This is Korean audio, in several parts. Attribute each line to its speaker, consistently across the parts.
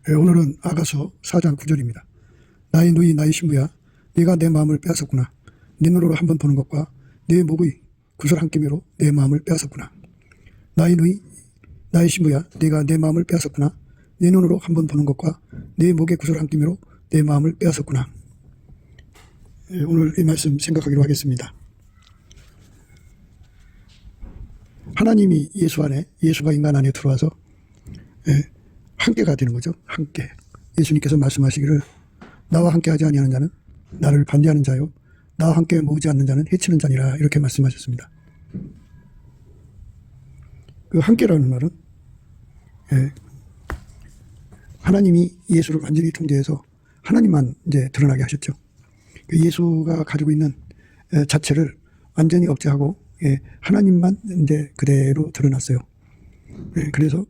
Speaker 1: 오늘은 아가서 4장 9절입니다. 나의 누이 나의 신부야, 네가 내 마음을 빼앗았구나. 네 눈으로 한번 보는 것과 네 목의 구슬 한 끼미로 내 마음을 빼앗았구나. 나의 누이 나의 신부야, 네가 내 마음을 빼앗았구나. 네 눈으로 한번 보는 것과 네 목의 구슬 한 끼미로 내 마음을 빼앗았구나. 오늘 이 말씀 생각하기로 하겠습니다. 하나님이 예수 안에, 예수가 인간 안에 들어와서 함께가 되는 거죠. 함께. 예수님께서 말씀하시기를 나와 함께하지 아니하는 자는 나를 반대하는 자요, 나와 함께 모으지 않는 자는 해치는 자니라, 이렇게 말씀하셨습니다. 그 함께라는 말은 하나님이 예수를 완전히 통제해서 하나님만 이제 드러나게 하셨죠. 그 예수가 가지고 있는 자체를 완전히 억제하고 하나님만 이제 그대로 드러났어요. 그래서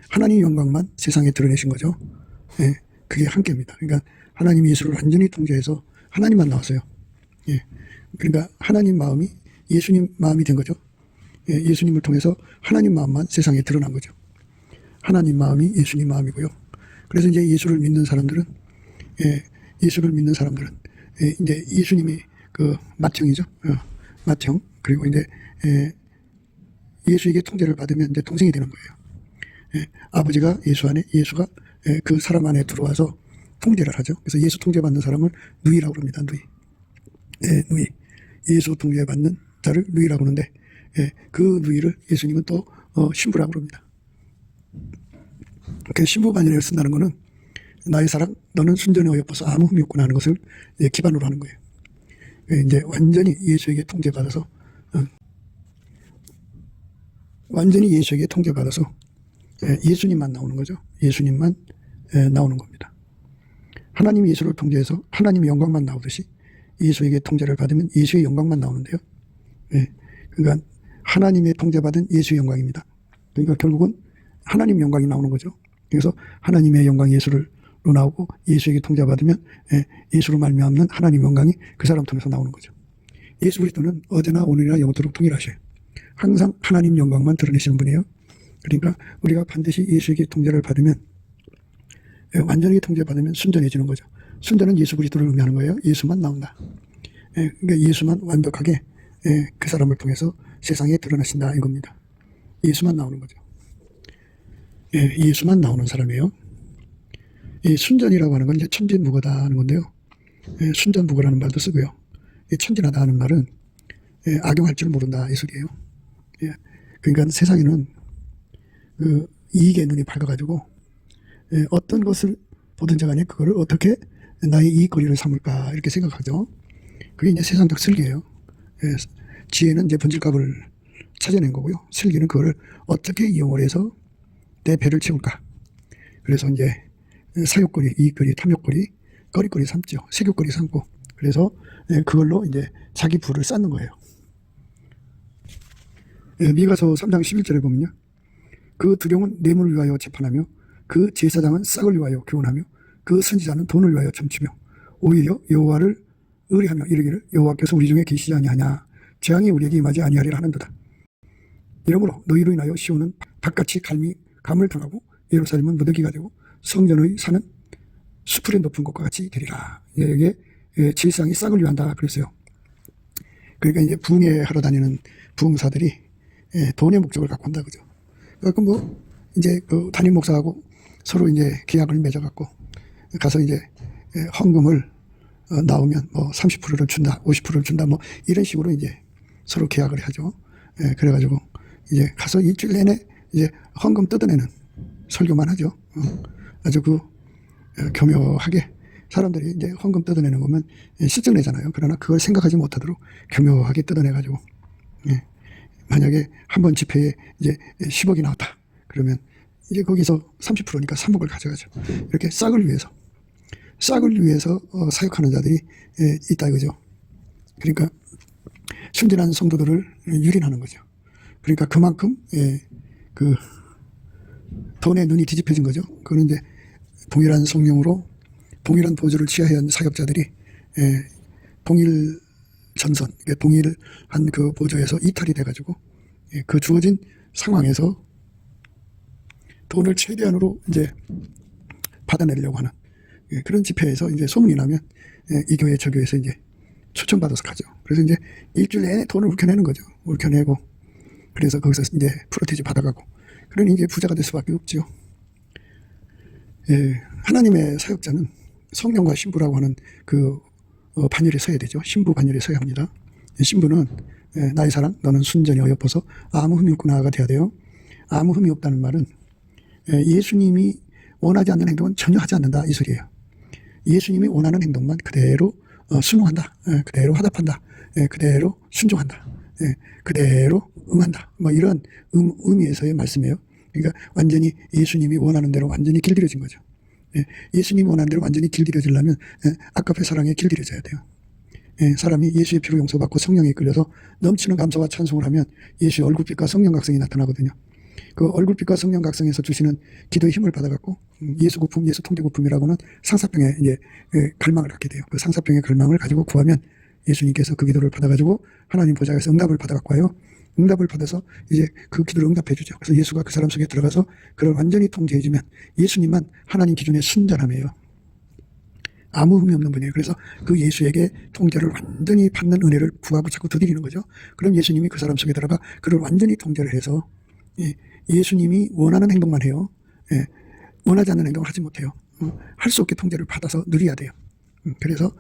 Speaker 1: 하나님 영광만 세상에 드러내신 거죠. 그게 함께입니다. 그러니까 하나님이 예수를 완전히 통제해서 하나님만 나왔어요. 그러니까 하나님 마음이 예수님 마음이 된 거죠. 예수님을 통해서 하나님 마음만 세상에 드러난 거죠. 하나님 마음이 예수님 마음이고요. 그래서 이제 예수를 믿는 사람들은 이제 예수님이 그 맏형이죠. 맏형. 그리고 이제 예수에게 통제를 받으면 이제 동생이 되는 거예요. 아버지가 예수 안에, 예수가 그 사람 안에 들어와서 통제를 하죠. 그래서 예수 통제받는 사람을 누이라고 합니다. 누이. 누이. 예수 통제받는 자를 누이라고 하는데, 그 누이를 예수님은 또 신부라고 합니다. 그 신부 반열을 쓴다는 것은 나의 사랑, 너는 순전히 어여뻐서 아무 흠이 없구나 하는 것을 기반으로 하는 거예요. 이제 완전히 예수에게 통제받아서, 완전히 예수에게 통제받아서 예수님만 나오는 거죠. 예수님만 나오는 겁니다. 하나님이 예수를 통제해서 하나님의 영광만 나오듯이 예수에게 통제를 받으면 예수의 영광만 나오는데요. 그러니까 하나님의 통제받은 예수의 영광입니다. 그러니까 결국은 하나님 영광이 나오는 거죠. 그래서 하나님의 영광이 예수로 나오고 예수에게 통제받으면 예수로 말미암는 하나님 영광이 그 사람 통해서 나오는 거죠. 예수 그리스도는 어제나 오늘이나 영원토록 동일하셔요. 항상 하나님 영광만 드러내시는 분이에요. 그러니까 우리가 반드시 예수에게 통제를 받으면, 완전히 통제받으면 순전해지는 거죠. 순전은 예수 그리스도를 의미하는 거예요. 예수만 나온다. 그러니까 예수만 완벽하게 그 사람을 통해서 세상에 드러나신다 이겁니다. 예수만 나오는 거죠. 예수만 나오는 사람이에요. 순전이라고 하는 건 이제 천진무거다 하는 건데요. 순전무거라는 말도 쓰고요. 천진하다 하는 말은 악용할 줄 모른다 이 소리예요. 그러니까 세상에는 그 이익의 눈이 밝아가지고 어떤 것을 보든지 간에 그거를 어떻게 나의 이익거리를 삼을까 이렇게 생각하죠. 그게 이제 세상적 슬기예요. 지혜는 이제 본질값을 찾아낸 거고요. 슬기는 그거를 어떻게 이용을 해서 내 배를 채울까. 그래서 이제 사욕거리, 이익거리, 탐욕거리, 거리거리 삼죠. 색욕거리 삼고. 그래서 그걸로 이제 자기 부를 쌓는 거예요. 미가서 3장 11절에 보면요. 그 두령은 뇌물을 위하여 재판하며 그 제사장은 싹을 위하여 교훈하며 그 선지자는 돈을 위하여 점치며 오히려 여호와를 의뢰하며 이르기를 여호와께서 우리 중에 계시지 아니하냐, 재앙이 우리에게 임하지 아니하리라 하는도다. 이러므로 너희로 인하여 시온은 밭같이 감을 당하고 예루살렘은 무더기가 되고 성전의 산은 수풀의 높은 곳과 같이 되리라. 여기에 제사장이 싹을 위한다 그랬어요. 그러니까 이제 부흥회하러 다니는 부흥사들이 돈의 목적을 갖고 한다 그죠. 그러니까 뭐 이제 그 담임 목사하고 서로 이제 계약을 맺어갖고 가서 이제 헌금을 나오면 뭐 30%를 준다, 50%를 준다, 뭐 이런 식으로 이제 서로 계약을 하죠. 그래가지고 이제 가서 일주일 내내 이제 헌금 뜯어내는 설교만 하죠. 아주 그 교묘하게 사람들이 이제 헌금 뜯어내는 거면 실적 내잖아요. 그러나 그걸 생각하지 못하도록 교묘하게 뜯어내가지고 만약에 한 번 집회에 이제 10억이 나왔다. 그러면 이제 거기서 30%니까 3억을 가져가죠. 이렇게 싹을 위해서 사역하는 자들이 있다 이거죠. 그러니까 순진한 성도들을 유린하는 거죠. 그러니까 그만큼 그 돈에 눈이 뒤집혀진 거죠. 그거는 이제 동일한 성령으로 동일한 보조를 취하여 한 사역자들이 동일 전선, 동일한 그 보조에서 이탈이 돼가지고 그 주어진 상황에서 돈을 최대한으로 이제 받아내려고 하는 그런 집회에서 이제 소문이 나면 이 교회 저 교회에서 이제 초청받아서 가죠. 그래서 이제 일주일 내내 돈을 울켜내는 거죠. 울켜내고 그래서 거기서 이제 프로테이지 받아가고 그러니 이제 부자가 될 수밖에 없죠. 하나님의 사역자는 성령과 신부라고 하는 그 반열에 서야 되죠. 신부 반열에 서야 합니다. 신부는 나의 사랑 너는 순전히 어여뻐서 아무 흠이 없고 나아가 돼야 돼요. 아무 흠이 없다는 말은 예수님이 원하지 않는 행동은 전혀 하지 않는다 이 소리예요. 예수님이 원하는 행동만 그대로 순응한다. 그대로 화답한다. 그대로 순종한다. 그대로 응한다. 뭐 이런 의미에서의 말씀이에요. 그러니까 완전히 예수님이 원하는 대로 완전히 길들여진 거죠. 예수님이 원하는 대로 완전히 길들여지려면 아까페 사랑에 길들여져야 돼요. 사람이 예수의 피로 용서받고 성령에 끌려서 넘치는 감사와 찬송을 하면 예수의 얼굴빛과 성령 각성이 나타나거든요. 그 얼굴빛과 성령 각성에서 주시는 기도의 힘을 받아갖고 예수 고품, 예수 통제 고품이라고는 상사병에 이제 갈망을 갖게 돼요. 그 상사병의 갈망을 가지고 구하면 예수님께서 그 기도를 받아가지고 하나님 보좌에서 응답을 받아갖고 와요. 응답을 받아서 이제 그 기도를 응답해 주죠. 그래서 예수가 그 사람 속에 들어가서 그를 완전히 통제해주면 예수님만 하나님 기준의 순전함이에요. 아무 흠이 없는 분이에요. 그래서 그 예수에게 통제를 완전히 받는 은혜를 구하고 자꾸 두드리는 거죠. 그럼 예수님이 그 사람 속에 들어가 그를 완전히 통제를 해서 예수님이 원하는 행동만 해요. 원하지 않는 행동을 하지 못해요. 할 수 없게 통제를 받아서 누려야 돼요. 그래서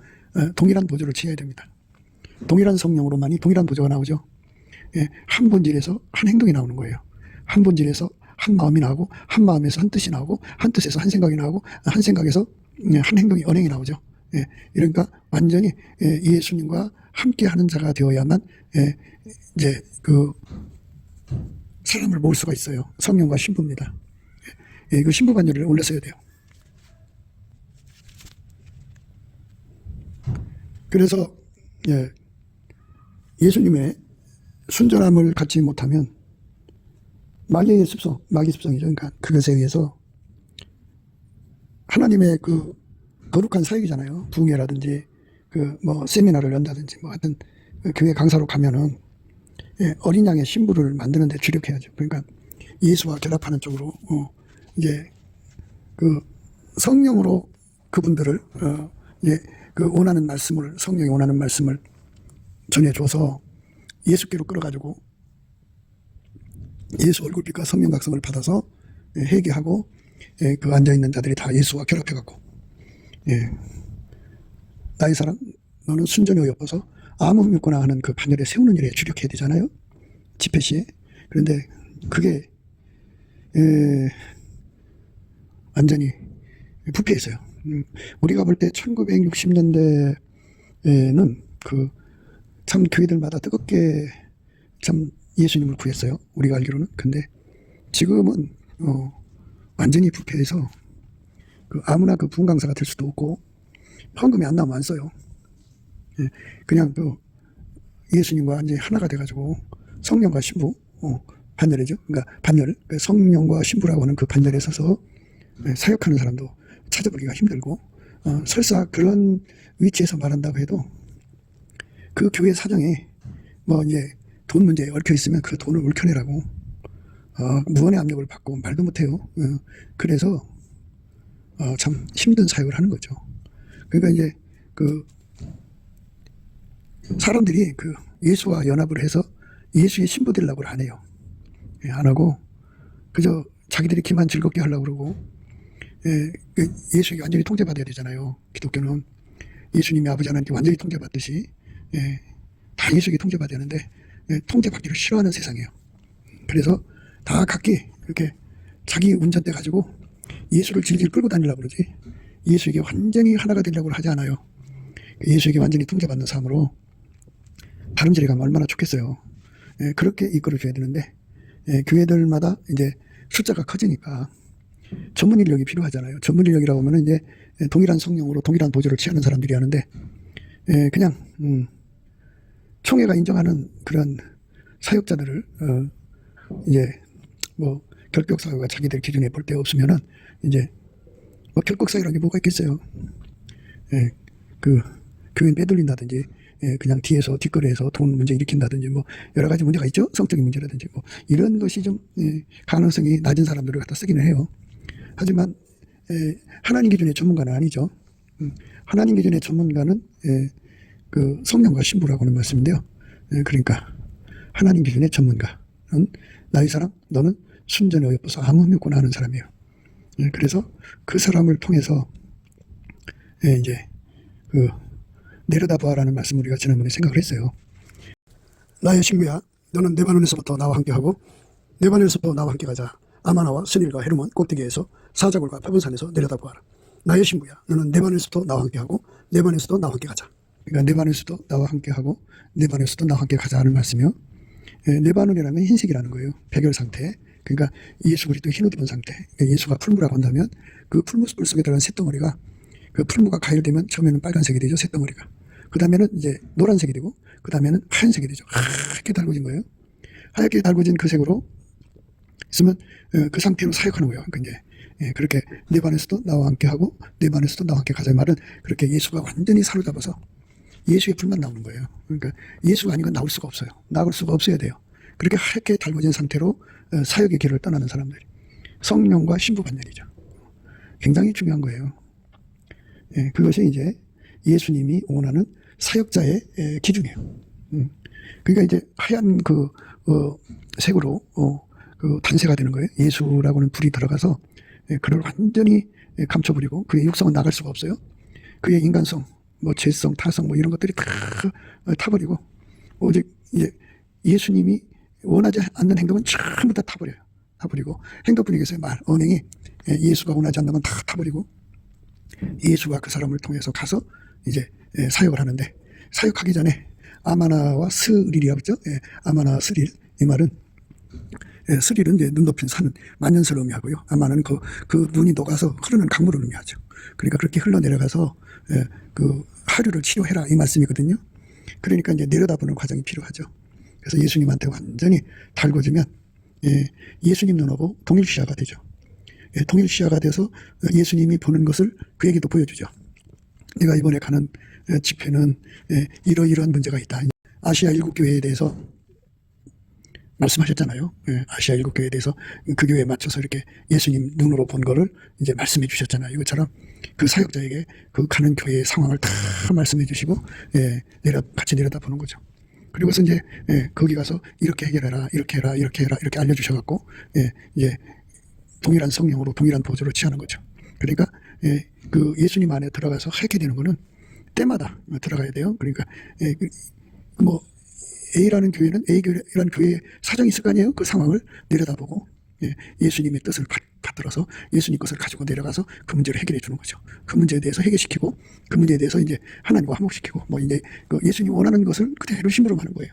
Speaker 1: 동일한 보조를 취해야 됩니다. 동일한 성령으로만이 동일한 보조가 나오죠. 한 본질에서 한 행동이 나오는 거예요. 한 본질에서 한 마음이 나오고 한 마음에서 한 뜻이 나오고 한 뜻에서 한 생각이 나오고 한 생각에서 한 행동이 언행이 나오죠. 그러니까 완전히 예수님과 함께하는 자가 되어야만 이제 그 사람을 모을 수가 있어요. 성령과 신부입니다. 그 신부 반열을 올렸어야 돼요. 그래서 예수님의 순전함을 갖지 못하면 마귀의 습성이죠. 그러니까 그것에 의해서 하나님의 그 거룩한 사역이잖아요. 부흥회라든지 그 뭐 세미나를 연다든지 뭐 하여튼 교회 강사로 가면은 어린 양의 신부를 만드는 데 주력해야죠. 그러니까 예수와 결합하는 쪽으로 이제 그 성령으로 그분들을 그 원하는 말씀을 성령이 원하는 말씀을 전해줘서 예수께로 끌어가지고 예수 얼굴빛과 성령 각성을 받아서 회개하고 그 앉아있는 자들이 다 예수와 결합해갖고 나의 사랑 너는 순전히 어여뻐서 아무 흠이 없구나 하는 그 반열에 세우는 일에 주력해야 되잖아요. 집회 시에. 그런데 그게 완전히 부패했어요. 우리가 볼 때 1960년대에는 그 참 교회들마다 뜨겁게 참 예수님을 구했어요. 우리가 알기로는. 근데 지금은 완전히 부패해서 그 아무나 그 부흥 강사가 될 수도 없고 헌금이 안 나오면 안 써요. 그냥 그 예수님과 이제 하나가 돼가지고 성령과 신부 반열이죠. 그러니까 반열, 성령과 신부라고 하는 그 반열에 서서 사역하는 사람도 찾아보기가 힘들고 설사 그런 위치에서 말한다고 해도 그 교회 사정에 뭐 이제 돈 문제에 얽혀 있으면 그 돈을 울켜내라고 무언의 압력을 받고 말도 못해요. 그래서 참 힘든 사역을 하는 거죠. 그러니까 이제 그 사람들이 그 예수와 연합을 해서 예수의 신부 되려고 안 해요. 안 하고 그저 자기들이 기만 즐겁게 하려고 그러고 예수에게 완전히 통제받아야 되잖아요. 기독교는 예수님이 아버지 하나님께 완전히 통제받듯이 다 예수에게 통제받아야 하는데 통제받기를 싫어하는 세상이에요. 그래서 다 각기 이렇게 자기 운전대 가지고 예수를 질질 끌고 다니려고 그러지 예수에게 완전히 하나가 되려고 하지 않아요. 예수에게 완전히 통제받는 삶으로 다름질에 가면 얼마나 좋겠어요. 그렇게 이끌어줘야 되는데 교회들마다 이제 숫자가 커지니까 전문 인력이 필요하잖아요. 전문 인력이라고 하면 이제 동일한 성령으로 동일한 보조를 취하는 사람들이 하는데 그냥 총회가 인정하는 그런 사역자들을 이제 뭐 결격 사유가 자기들 기준에 볼 데 없으면은 이제 뭐 결격 사유라는 게 뭐가 있겠어요. 그 교인 빼돌린다든지 그냥 뒤에서 뒷거래에서 돈 문제 일으킨다든지 뭐 여러 가지 문제가 있죠. 성적인 문제라든지 뭐 이런 것이 좀 가능성이 낮은 사람들을 갖다 쓰기는 해요. 하지만 하나님 기준의 전문가는 아니죠. 하나님 기준의 전문가는 그 성령과 신부라고 하는 말씀인데요. 그러니까 하나님 기준의 전문가는 나의 사랑 너는 순전히 어여뻐서 아무 흠이 없구나 하는 사람이에요. 그래서 그 사람을 통해서 이제 그 내려다보아라는 말씀을 우리가 지난번에 생각을 했어요. 나의 친구야, 너는 레바논에서부터 나와 함께하고 레바논에서부터 나와 함께 가자. 아마나와 스닐과 헤르몬 꼭대기에서 사자굴과 파분산에서 내려다보아라. 나의 친구야, 너는 레바논에서부터 나와 함께하고 레바논에서도 나와 함께 가자. 그러니까 레바논에서도 나와 함께하고 레바논에서도 나와 함께 가자 하는 말씀이요. 레바논이라는 건 흰색이라는 거예요. 백열 상태. 그러니까 예수 그리스도 흰옷 입은 상태. 그러니까 예수가 풀무라고 한다면 그 풀무 속에 들어간 쇳덩어리가 그 풀무가 가열되면 처음에는 빨간색이 되죠. 쇳덩어리가. 그 다음에는 이제 노란색이 되고 그 다음에는 하얀색이 되죠. 하얗게 달궈진 거예요. 하얗게 달궈진 그 색으로 있으면 그 상태로 사역하는 거예요. 그러니까 이제 그렇게 레바논에서도 나와 함께하고 레바논에서도 나와 함께 가자 말은 그렇게 예수가 완전히 사로잡아서 예수의 불만 나오는 거예요. 그러니까 예수가 아닌 건 나올 수가 없어요. 나올 수가 없어야 돼요. 그렇게 하얗게 달궈진 상태로 사역의 길을 떠나는 사람들이 성령과 신부 반열이죠. 굉장히 중요한 거예요. 그것이 이제 예수님이 원하는 사역자의 기준이에요. 그러니까 이제 하얀 그 색으로 그 단세가 되는 거예요. 예수라고는 불이 들어가서 그를 완전히 감춰버리고 그의 육성은 나갈 수가 없어요. 그의 인간성, 뭐 죄성, 타성 뭐 이런 것들이 다 타버리고 오직 이제 예수님이 원하지 않는 행동은 전부 다 타버려요. 타버리고 행동뿐이겠어요. 말, 언행이 예수가 원하지 않는 건 다 타버리고 예수가 그 사람을 통해서 가서 이제 사역을 하는데 사역하기 전에 아마나와 스릴이라고 했죠. 아마나 스릴 이 말은 스릴은 이제 눈 높인 산은 만년설을 의미하고요. 아마는 그 눈이 녹아서 흐르는 강물을 의미하죠. 그러니까 그렇게 흘러내려가서 그 하류를 치료해라 이 말씀이거든요. 그러니까 이제 내려다보는 과정이 필요하죠. 그래서 예수님한테 완전히 달궈지면 예수님 눈하고 동일시야가 되죠. 동일시야가 돼서 예수님이 보는 것을 그에게도 보여주죠. 내가 이번에 가는 집회는 이러이러한 문제가 있다. 아시아 7교회에 대해서 말씀하셨잖아요. 아시아 7교회에 대해서 그 교회에 맞춰서 이렇게 예수님 눈으로 본 거를 이제 말씀해 주셨잖아요. 이것처럼 그 사역자에게 그 가는 교회의 상황을 다 말씀해 주시고 같이 내려다 보는 거죠. 그리고서 이제 거기 가서 이렇게 해결해라, 이렇게 해라, 이렇게 해라, 이렇게 알려주셔갖고 이제 동일한 성령으로 동일한 보조를 취하는 거죠. 그러니까 그 예수님 안에 들어가서 하게 되는 거는 때마다 들어가야 돼요. 그러니까 뭐 A라는 교회는 A라는 교회에 사정이 있을 거 아니에요. 그 상황을 내려다보고 예수님의 뜻을 받들어서 예수님 것을 가지고 내려가서 그 문제를 해결해 주는 거죠. 그 문제에 대해서 해결시키고 그 문제에 대해서 이제 하나님과 화목시키고 뭐 이제 그 예수님 원하는 것을 그대로 심부름하는 거예요.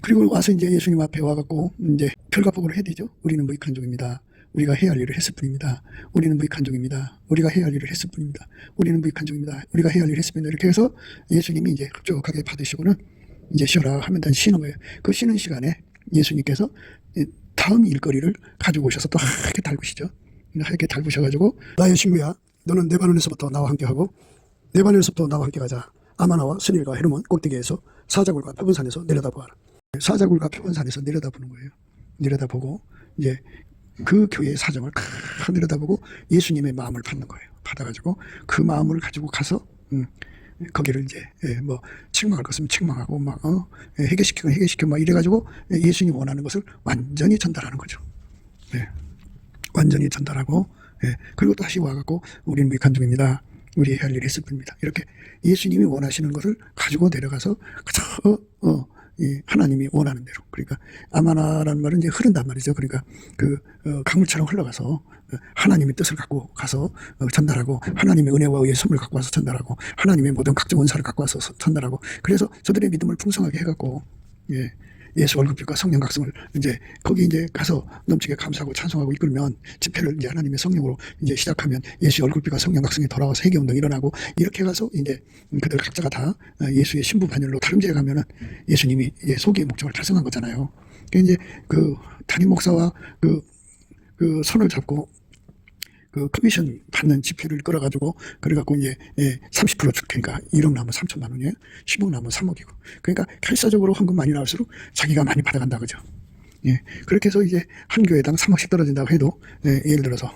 Speaker 1: 그리고 와서 이제 예수님 앞에 와갖고 이제 결과보고를 해야 되죠. 우리는 무익한 종입니다. 우리가 해야 할 일을 했을 뿐입니다. 우리는 무익한 종입니다. 우리가 해야 할 일을 했을 뿐입니다. 우리는 무익한 종입니다. 우리가 해야 할 일을 했을 뿐입니다. 이렇게 해서 예수님이 이제 흡족하게 받으시고는 이제 쉬어라 하면 다 쉬는 거예요. 그 쉬는 시간에 예수님께서 다음 일거리를 가지고 오셔서 또 하얗게 달구시죠. 하얗게 달구셔가지고 나의 친구야, 너는 레바논에서부터 나와 함께하고 레바논에서부터 나와 함께 가자. 아마나와 스닐과 헤르몬 꼭대기에서 사자굴과 표본산에서 내려다보아라. 사자굴과 표본산에서 내려다보는 거예요. 내려다보고 이제 그 교회의 사정을 다 내려다보고 예수님의 마음을 받는 거예요. 받아가지고 그 마음을 가지고 가서 거기를 이제 뭐 책망할 것은 책망하고 막 해결시키고 해결시키고 막 이래가지고 예수님 원하는 것을 완전히 전달하는 거죠. 완전히 전달하고 그리고 다시 와갖고 우리는 무익한 종입니다. 우리 해야 할 일이 있을 뿐입니다. 이렇게 예수님이 원하시는 것을 가지고 내려가서 그저 하나님이 원하는 대로. 그러니까 아마나라는 말은 이제 흐른단 말이죠. 그러니까 그 강물처럼 흘러가서 하나님의 뜻을 갖고 가서 전달하고 하나님의 은혜와 의의 선물 갖고 와서 전달하고 하나님의 모든 각종 은사를 갖고 와서 전달하고 그래서 저들의 믿음을 풍성하게 해갖고 예수 얼굴빛과 성령 각성을 이제 거기 이제 가서 넘치게 감사하고 찬송하고 이끌면 집회를 이제 하나님의 성령으로 이제 시작하면 예수 얼굴빛과 성령 각성이 돌아와서 회개운동이 일어나고 이렇게 가서 이제 그들 각자가 다 예수의 신부 반열로 다름질해 가면은 예수님이 이제 소기의 목적을 달성한 거잖아요. 그러니까 이제 그 담임 목사와 그 손을 잡고 그 커미션 받는 집회를 끌어가지고 그래갖고 이제 30% 줄 테니까 1억 나오면 3천만 원이에요. 10억 나오면 3억이고. 그러니까 결사적으로 헌금 많이 나올수록 자기가 많이 받아간다 그죠. 예, 그렇게 해서 이제 한 교회당 3억씩 떨어진다고 해도, 예를 들어서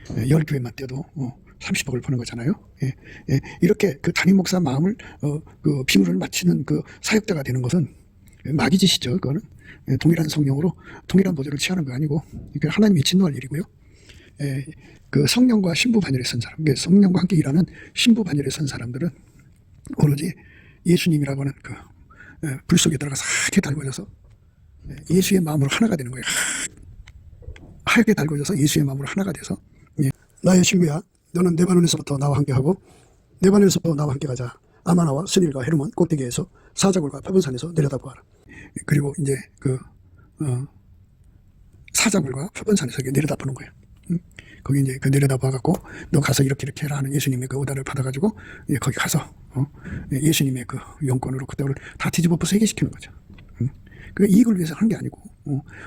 Speaker 1: 10교회만 떼도 30억을 버는 거잖아요. 예, 예, 이렇게 그 담임 목사 마음을 그 비율을 맞추는 그 사역자가 되는 것은 마귀 짓이죠. 그거는 동일한 성령으로 동일한 보좌를 취하는 거 아니고 하나님이 진노할 일이고요. 그 성령과 신부 반열에 선 사람, 성령과 함께 일하는 신부 반열에 선 사람들은 오로지 예수님이라고 하는 그 불 속에 들어가서 하얗게 달궈져서 예수의 마음으로 하나가 되는 거예요. 하얗게 달궈져서 예수의 마음으로 하나가 돼서, 나의 친구야, 너는 레바논에서부터 나와 함께하고 레바논에서부터 나와 함께 가자. 아마나와 스닐과 헤르몬 꼭대기에서 사자굴과 표본산에서 내려다보아라. 그리고 이제 그 사자굴과 표본산에서 내려다보는 거예요. 거기 이제 그 내려다봐갖고 너 가서 이렇게 해라 하는 예수님의 그 오다를 받아가지고 거기 가서 예수님의 그 용건으로 그때를 다 뒤집어 엎어서 해결시키는 거죠. 그 이익을 위해서 하는 게 아니고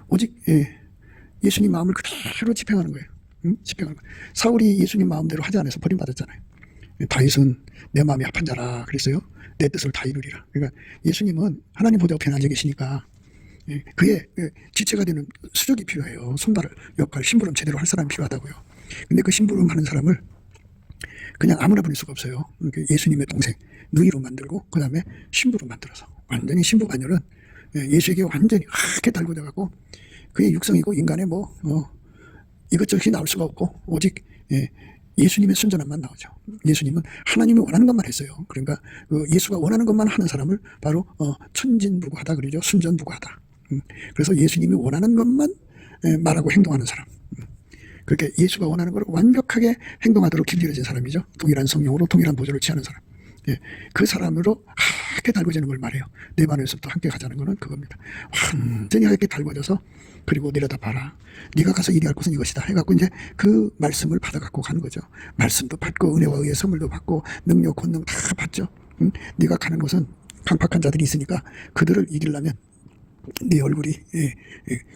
Speaker 1: 오직 예수님 마음을 그대로 집행하는 거예요. 집행하는 거예요. 사울이 예수님 마음대로 하지 않아서 버림받았잖아요. 다윗은 내 마음이 합한 자라 그랬어요. 내 뜻을 다 이루리라. 그러니까 예수님은 하나님 보좌 옆에 앉아 계시니까 그의 지체가 되는 수족이 필요해요. 손발을 역할, 심부름 제대로 할 사람이 필요하다고요. 근데 그 심부름 하는 사람을 그냥 아무나 보낼 수가 없어요. 예수님의 동생 누이로 만들고 그 다음에 신부로 만들어서 완전히 신부 반열은 예수에게 완전히 하얗게 달궈져 갖고 그의 육성이고 인간의 이것저것이 나올 수가 없고 오직 예수님의 순전함만 나오죠. 예수님은 하나님이 원하는 것만 했어요. 그러니까 예수가 원하는 것만 하는 사람을 바로 천진부구하다 그러죠. 순전부구하다. 그래서 예수님이 원하는 것만 말하고 행동하는 사람. 그렇게 예수가 원하는 걸 완벽하게 행동하도록 길들여진 사람이죠. 동일한 성령으로 동일한 보좌를 취하는 사람. 그 사람으로 하얗게 달궈지는 걸 말해요. 내 반에서부터 함께 가자는 거는 그겁니다. 완전히 하얗게 달궈져서 그리고 내려다봐라. 네가 가서 일이 할 것은 이것이다 해갖고 이제 그 말씀을 받아갖고 가는 거죠. 말씀도 받고 은혜와 의의 선물도 받고 능력 권능 다 받죠. 네가 가는 곳은 강팍한 자들이 있으니까 그들을 이기려면 네 얼굴이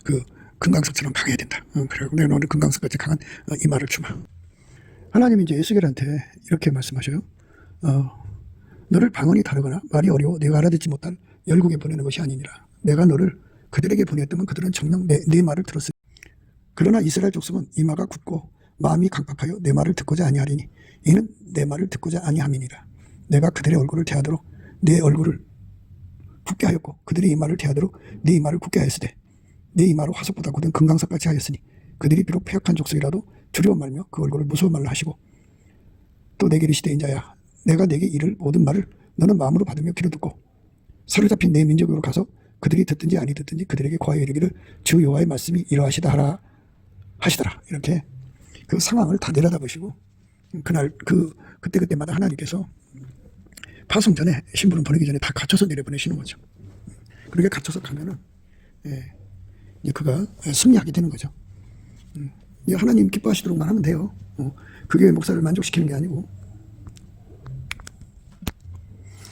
Speaker 1: 그 금강석처럼 강해야 된다. 그래갖고 내가 너를 금강석같이 강한 이마를 주마. 하나님이 이제 에스겔한테 이렇게 말씀하셔요. 너를 방언이 다르거나 말이 어려워 내가 알아듣지 못할 열국에 보내는 것이 아니니라. 내가 너를 그들에게 보냈더면 그들은 정녕 내 말을 들었으니 그러나 이스라엘 족속은 이마가 굳고 마음이 강팍하여 내 말을 듣고자 아니하리니 이는 내 말을 듣고자 아니함이니라. 내가 그들의 얼굴을 대하도록 내 얼굴을 굳게 하였고 그들의 이마를 대하도록 내 이마를 굳게 하였으되 내 이마로 화석보다 굳은 금강석같이 하였으니 그들이 비록 패역한 족속이라도 두려워 말며 그 얼굴을 무서워 말라 하시고 또 내게 이르시되 인자야 내가 내게 이를 모든 말을 너는 마음으로 받으며 귀로 듣고 사로잡힌 내 민족으로 가서 그들이 듣든지 아니 듣든지 그들에게 고하여 이르기를 주 여호와의 말씀이 이러하시다 하라 하시더라. 이렇게 그 상황을 다 내려다보시고 그날 그때마다 하나님께서 파송 전에 신부름 보내기 전에 다 갖춰서 내려보내시는 거죠. 그렇게 갖춰서 가면은 그가 승리하게 되는 거죠. 하나님 기뻐하시도록만 하면 돼요. 그 교회 목사를 만족시키는 게 아니고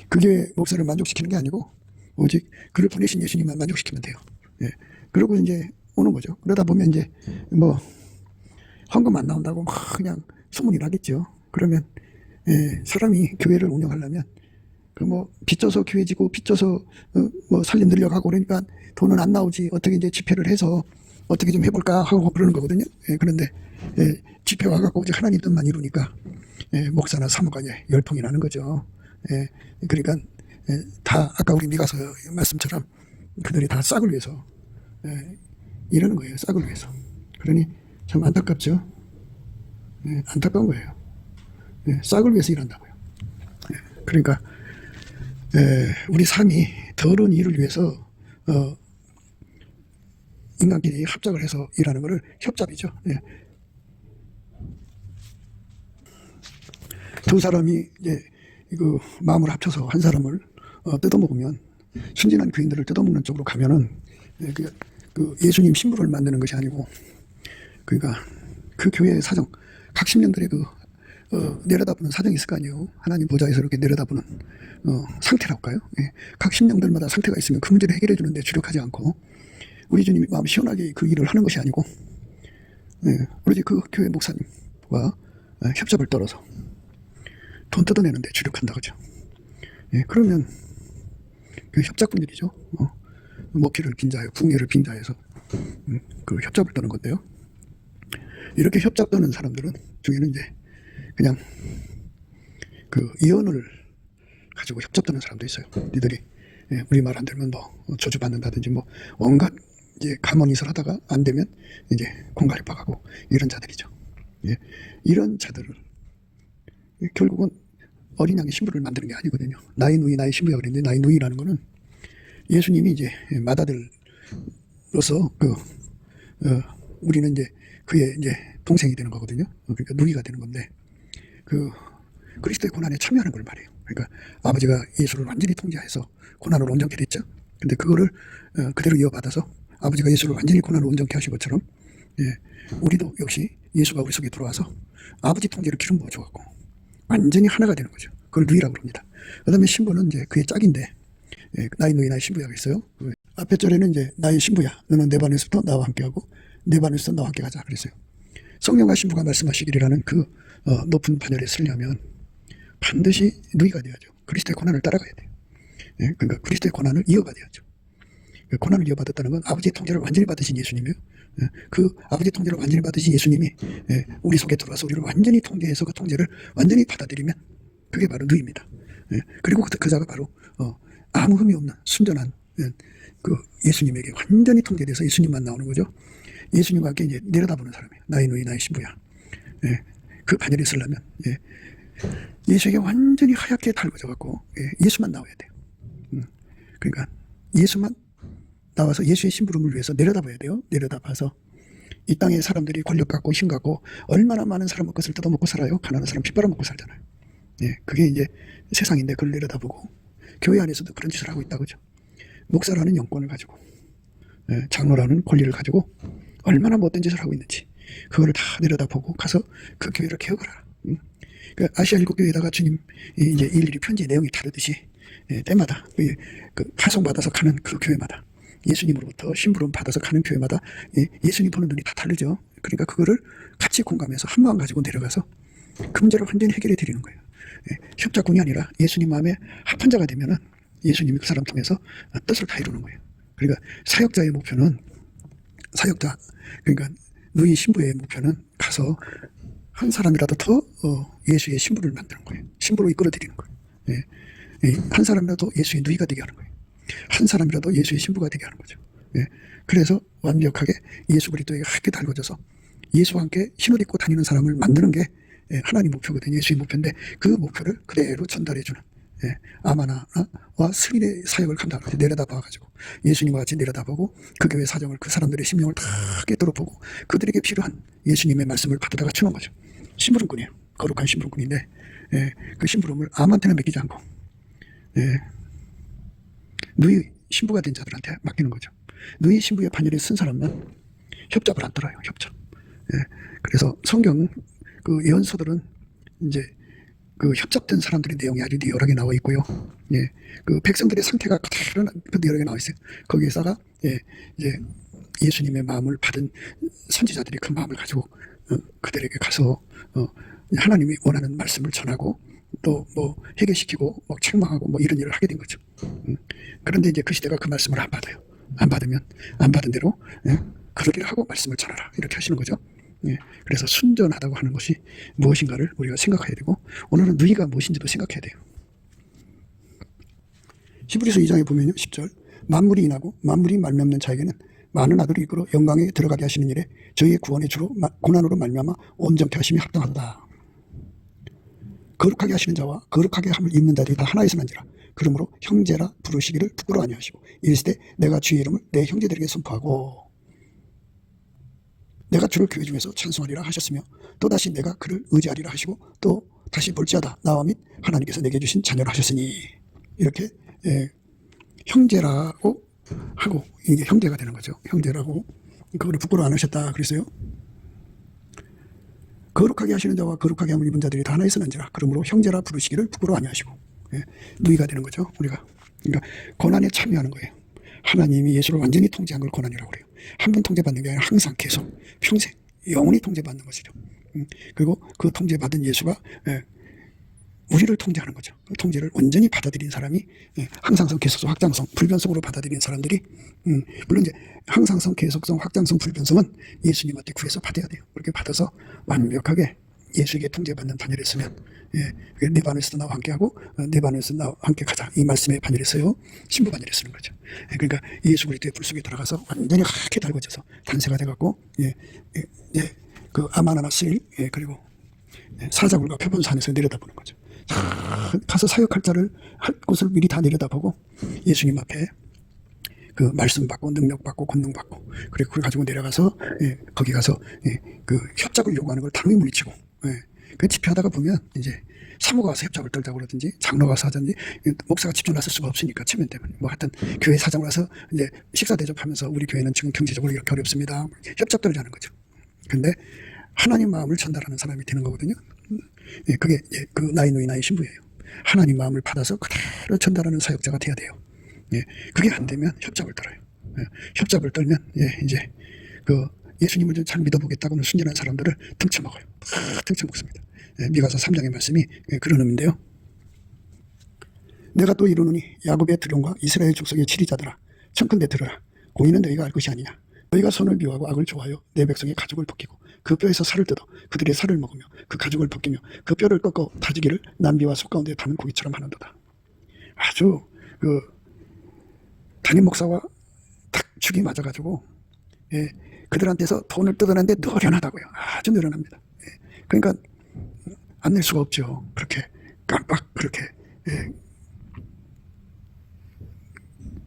Speaker 1: 그 교회 목사를 만족시키는 게 아니고 오직 그를 보내신 예수님만 만족시키면 돼요. 그러고 이제 오는 거죠. 그러다 보면 이제 헌금 안 나온다고 막 그냥 소문이 나겠죠. 그러면 사람이 교회를 운영하려면 빚져서 교회 지고 빚져서 살림 늘려가고 그러니까 돈은 안 나오지 어떻게 이제 집회를 해서 어떻게 좀 해볼까 하고 그러는 거거든요. 그런데 집회 와갖고 이제 하나님 뜻만 이루니까 목사나 사무관이 열풍이 나는 거죠. 그러니까 다 아까 우리 미가서 말씀처럼 그들이 다 싹을 위해서 이러는 거예요. 싹을 위해서. 그러니 참 안타깝죠. 안타까운 거예요. 싹을 위해서 일한다고요. 그러니까 우리 삶이 더러운 일을 위해서 인간끼리 합작을 해서 일하는 것을 협잡이죠. 두 사람이 이제 그 마음을 합쳐서 한 사람을 뜯어먹으면 순진한 교인들을 뜯어먹는 쪽으로 가면은 그 예수님 신부를 만드는 것이 아니고 그러니까 그 교회의 사정 각 신령들의 내려다보는 사정이 있을 거 아니에요. 하나님 보좌에서 이렇게 내려다보는 상태라고 할까요? 각 신령들마다 상태가 있으면 그 문제를 해결해 주는데 주력하지 않고 우리 주님이 마음 시원하게 그 일을 하는 것이 아니고 오로지 그 교회 목사님과 협잡을 떨어서 돈 뜯어내는데 주력한다 그죠. 그러면 그 협작꾼들이죠. 목회를 빙자해 궁예를 빙자해서 그 협잡을 떠는 건데요. 이렇게 협잡 떠는 사람들은 중에는 이제 그냥 그 예언을 가지고 협잡 떠는 사람도 있어요. 니들이 우리 말 안 들으면 뭐 저주받는다든지 뭐 온갖 이제 가문이설 하다가 안 되면 이제 공갈이 박하고 이런 자들이죠. 이런 자들을 결국은 어린 양의 신부를 만드는 게 아니거든요. 나의 누이 나의 신부야 그랬는데, 나의 누이라는 거는 예수님이 이제 맏아들로서 우리는 이제 그의 이제 동생이 되는 거거든요. 그러니까 누이가 되는 건데, 그 그리스도의 고난에 참여하는 걸 말해요. 그러니까 아버지가 예수를 완전히 통제해서 고난을 온전케 됐죠. 근데 그거를 그대로 이어받아서 아버지가 예수를 완전히 고난을 온전케 하신 것처럼, 우리도 역시 예수가 우리 속에 들어와서 아버지 통제를 기름 부어 줘갖고 완전히 하나가 되는 거죠. 그걸 누이라고 합니다. 그 다음에 신부는 이제 그의 짝인데, 나의 누이 나의 신부야 그랬어요. 앞에 절에는 이제 나의 신부야 너는 내 반에서부터 나와 함께하고 내 반에서부터 나와 함께 가자 그랬어요. 성령과 신부가 말씀하시기라는 그 높은 반열에 서려면 반드시 누이가 돼야죠. 그리스도의 고난을 따라가야 돼요. 그러니까 그리스도의 고난을 이어받아야죠. 그 고난을 이어받았다는 건 아버지의 통제를 완전히 받으신 예수님이에요. 그 아버지의 통제를 완전히 받으신 예수님이 우리 속에 들어와서 우리를 완전히 통제해서 그 통제를 완전히 받아들이면 그게 바로 누이입니다. 그리고 그 자가 바로 아무 흠이 없는 순전한 그 예수님에게 완전히 통제돼서 예수님만 나오는 거죠. 예수님과 함께 이제 내려다보는 사람이에요. 나의 누이 나의 신부야. 그 반열에 서려면 예수에게 완전히 하얗게 달궈져 갖고 예수만 나와야 돼요. 그러니까 예수만 나와서 예수의 심부름을 위해서 내려다봐야 돼요. 내려다봐서 이 땅에 사람들이 권력 갖고 힘 갖고 얼마나 많은 사람의 것을 뜯어먹고 살아요. 가난한 사람 피 빨아먹고 살잖아요. 그게 이제 세상인데 그걸 내려다보고 교회 안에서도 그런 짓을 하고 있다 그죠. 목사라는 영권을 가지고 장로라는 권리를 가지고 얼마나 못된 짓을 하고 있는지 그거를 다 내려다보고 가서 그 교회를 개혁을 하라. 그 아시아 일곱 교회에다가 주님 이제 일일이 편지의 내용이 다르듯이 때마다 그 파송받아서 가는 그 교회마다 예수님으로부터 심부름 받아서 가는 교회마다 예수님 보는 눈이 다 다르죠. 그러니까 그거를 같이 공감해서 한 마음 가지고 내려가서 그 문제를 완전히 해결해 드리는 거예요. 협작군이 아니라 예수님 마음에 합한 자가 되면은 예수님이 그 사람 통해서 뜻을 다 이루는 거예요. 그러니까 사역자의 목표는 사역자 그러니까 누이 신부의 목표는 가서 한 사람이라도 더 예수의 신부를 만드는 거예요. 신부로 이끌어 드리는 거예요. 한 사람이라도 예수의 누이가 되게 하는 거예요. 한 사람이라도 예수의 신부가 되게 하는 거죠. 그래서 완벽하게 예수 그리스도에게 함께 달궈져서 예수와 함께 흰옷 입고 다니는 사람을 만드는 게 하나님 목표거든요. 예수의 목표인데 그 목표를 그대로 전달해주는 아마나와 스민의 사역을 감당하고 내려다봐가지고 예수님과 같이 내려다보고 그 교회 사정을 그 사람들의 심령을 다 깨뜨려 보고 그들에게 필요한 예수님의 말씀을 받아다가 주는 거죠. 심부름꾼이에요. 거룩한 심부름꾼인데 그 심부름을 아무한테나 맡기지 않고 누이 신부가 된 자들한테 맡기는 거죠. 누이 신부의 반열에 쓴 사람은 협잡을 안 떨어요. 협잡. 그래서 성경 그 예언서들은 이제 그 협잡된 사람들의 내용이 아주 여러 개 나와 있고요. 그 백성들의 상태가 그대로 여러 개 나와 있어요. 거기에다가 이제 예수님의 마음을 받은 선지자들이 그 마음을 가지고 그들에게 가서 하나님이 원하는 말씀을 전하고 또 뭐 해결시키고 뭐 책망하고 뭐 이런 일을 하게 된 거죠. 그런데 이제 그 시대가 그 말씀을 안 받아요. 안 받으면 안 받은 대로 그러기를 하고 말씀을 전하라 이렇게 하시는 거죠. 그래서 순전하다고 하는 것이 무엇인가를 우리가 생각해야 되고 오늘은 누이가 무엇인지도 생각해야 돼요. 히브리서 2장에 보면요 10절 만물이 인하고 만물이 말미암는 자에게는 많은 아들을 이끌어 영광에 들어가게 하시는 일에 저희의 구원의 주로 고난으로 말미암아 온전케 하심이 합당하다. 거룩하게 하시는 자와 거룩하게 함을 입는 자들이 다 하나에서 난지라. 그러므로 형제라 부르시기를 부끄러워 아니하시고 이르시되 내가 주의 이름을 내 형제들에게 선포하고 내가 주를 교회 중에서 찬송하리라 하셨으며 또다시 내가 그를 의지하리라 하시고 또 다시 볼지어다 나와 및 하나님께서 내게 주신 자녀라 하셨으니 이렇게 형제라고 하고 이게 형제가 되는 거죠. 형제라고 그거를 부끄러워 안 하셨다 그랬어요. 거룩하게 하시는 자와 거룩하게 함을 입은 자들이 다 하나에서 난지라. 그러므로 형제라 부르시기를 부끄러워 아니하시고 누이가 되는 거죠. 우리가 그러니까 고난에 참여하는 거예요. 하나님이 예수를 완전히 통제한 걸 고난이라고 그래요. 한 번 통제받는 게 아니라 항상 계속 평생 영원히 통제받는 것이죠. 그리고 그 통제받은 예수가 우리를 통제하는 거죠. 그 통제를 온전히 받아들인 사람이 항상성, 계속성, 확장성, 불변성으로 받아들인 사람들이 물론 이제 항상성, 계속성, 확장성, 불변성은 예수님한테 구해서 받아야 돼요. 그렇게 받아서 완벽하게 예수에게 통제받는 반열에 서면 내 반열에서 나와 함께하고 내 반열에서 나와 함께 가자. 이 말씀의 반열에 서요. 신부 반열에 서는 거죠. 그러니까 예수 그리스도의 불 속에 들어가서 완전히 하얗게 달궈져서 단세가 돼갖고 그 아마나나스일 그리고 사자굴과 표본산에서 내려다보는 거죠. 가서 사역할 자를 할 곳을 미리 다 내려다보고 예수님 앞에 그 말씀 받고 능력 받고 권능 받고 그리고 그걸 가지고 내려가서 거기 가서 그 협작을 요구하는 걸 당연히 물리치고 그 집회하다가 보면 이제 사모가 와서 협작을 떨자고 그러든지 장로가 와서 하든지 목사가 집중할 수가 없으니까 체면 때문에 뭐 하여튼 교회 사장 와서 이제 식사 대접하면서 우리 교회는 지금 경제적으로 이렇게 어렵습니다. 협작 떨자는 거죠. 근데 하나님 마음을 전달하는 사람이 되는 거거든요. 그게 그 나의 신부예요. 하나님 마음을 받아서 그대로 전달하는 사역자가 돼야 돼요. 그게 안 되면 협잡을 떨어요. 협잡을 떨면 이제 그 예수님을 좀 잘 믿어보겠다고는 순진한 사람들을 등쳐먹어요. 등쳐먹습니다. 미가서 3장의 말씀이 그런 의미인데요. 내가 또 이르노니 야곱의 드론과 이스라엘 족속의 치리자들아 청컨대 들으라. 공의는 너희가 알 것이 아니냐. 너희가 선을 미워하고 악을 좋아하여 내 백성의 가죽을 벗기고 그 뼈에서 살을 뜯어 그들의 살을 먹으며 그 가죽을 벗기며 그 뼈를 꺾어 다지기를 남비와 속 가운데 담은 고기처럼 하는도다. 아주 그 담임 목사와 딱 죽이 맞아가지고 그들한테서 돈을 뜯어내는데 노련하다고요. 아주 노련합니다. 그러니까 안 낼 수가 없죠. 그렇게 깜빡 그렇게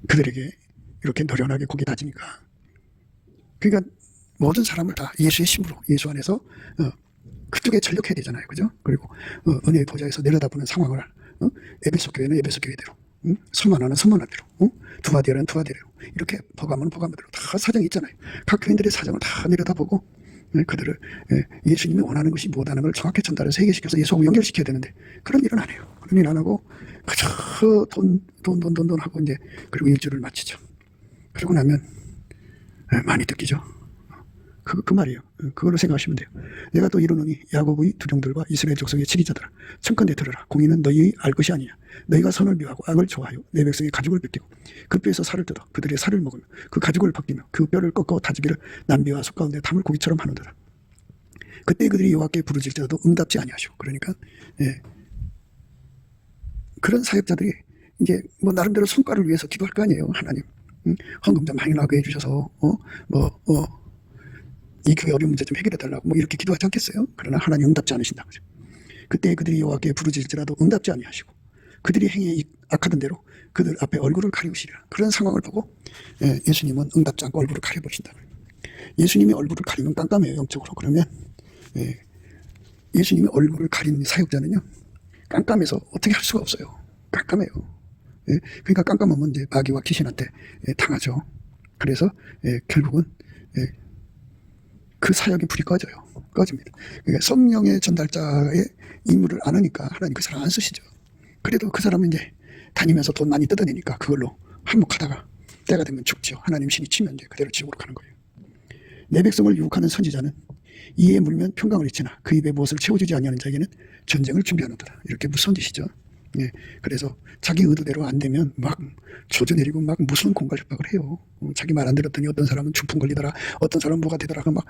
Speaker 1: 그들에게 이렇게 노련하게 고기 다지니까. 그러니까 모든 사람을 다 예수의 힘으로 예수 안에서 그쪽에 전력해야 되잖아요. 그죠? 그리고 은혜의 보좌에서 내려다보는 상황을 에베소 교회는 에베소 교회대로 서만화는 서만화대로 두아디아는 두아디아대로 이렇게 버가모는 버가모대로 다 사정이 있잖아요. 각 교인들의 사정을 다 내려다보고 그들을 예수님이 원하는 것이 무엇하는 걸 정확히 전달해서 해결시켜서 예수하고 연결시켜야 되는데 그런 일은 안 해요. 그런 일 안 하고 그저 돈 하고 이제 그리고 일주를 마치죠. 그러고 나면 많이 뜯기죠. 그 말이에요. 그걸로 생각하시면 돼요. 내가 또 이르노니 야곱의 두종들과 이스라엘 족속의 치리자들아 청컨대 들으라. 공의는 너희 알 것이 아니냐. 너희가 선을 미워하고 악을 좋아하여 내 백성의 가죽을 벗기고 그 뼈에서 살을 뜯어 그들의 살을 먹으며 그 가죽을 벗기며 그 뼈를 꺾어 다지기를 남비와 속 가운데 담을 고기처럼 하는도다. 그때 그들이 여호와께 부르짖더라도 응답지 아니하시고 그러니까 그런 사역자들이 이제 뭐 나름대로 성과를 위해서 기도할 거 아니에요. 하나님 헌금 좀 많이 나게 해주셔서 이 교회 어려운 문제 좀 해결해달라고 뭐 이렇게 기도하지 않겠어요? 그러나 하나님 응답지 않으신다 그죠? 그때 그들이 여호와께 부르짖을지라도 응답지 아니하시고 그들이 행해 악하던 대로 그들 앞에 얼굴을 가리우시리라. 그런 상황을 보고 예수님은 응답지 않고 얼굴을 가려버리신다. 예수님이 얼굴을 가리면 깜깜해요. 영적으로. 그러면 예수님이 얼굴을 가리는 사역자는요 깜깜해서 어떻게 할 수가 없어요. 깜깜해요. 그러니까 깜깜하면 이제 마귀와 귀신한테 당하죠. 그래서 결국은 그 사역의 불이 꺼집니다. 그러니까 성령의 전달자의 임무를 안 하니까 하나님 그 사람 안 쓰시죠. 그래도 그 사람은 이제 다니면서 돈 많이 뜯어내니까 그걸로 한몫하다가 때가 되면 죽죠. 하나님 신이 치면 이제 그대로 지옥으로 가는 거예요. 내 백성을 유혹하는 선지자는 이에 물면 평강을 잃지나 그 입에 무엇을 채워주지 아니하는 자에게는 전쟁을 준비하는도다. 이렇게 무서운 짓이죠. 그래서 자기 의도대로 안 되면 막 조져내리고 막 무서운 공갈협박을 해요. 자기 말 안 들었더니 어떤 사람은 중풍 걸리더라, 어떤 사람은 뭐가 되더라가 막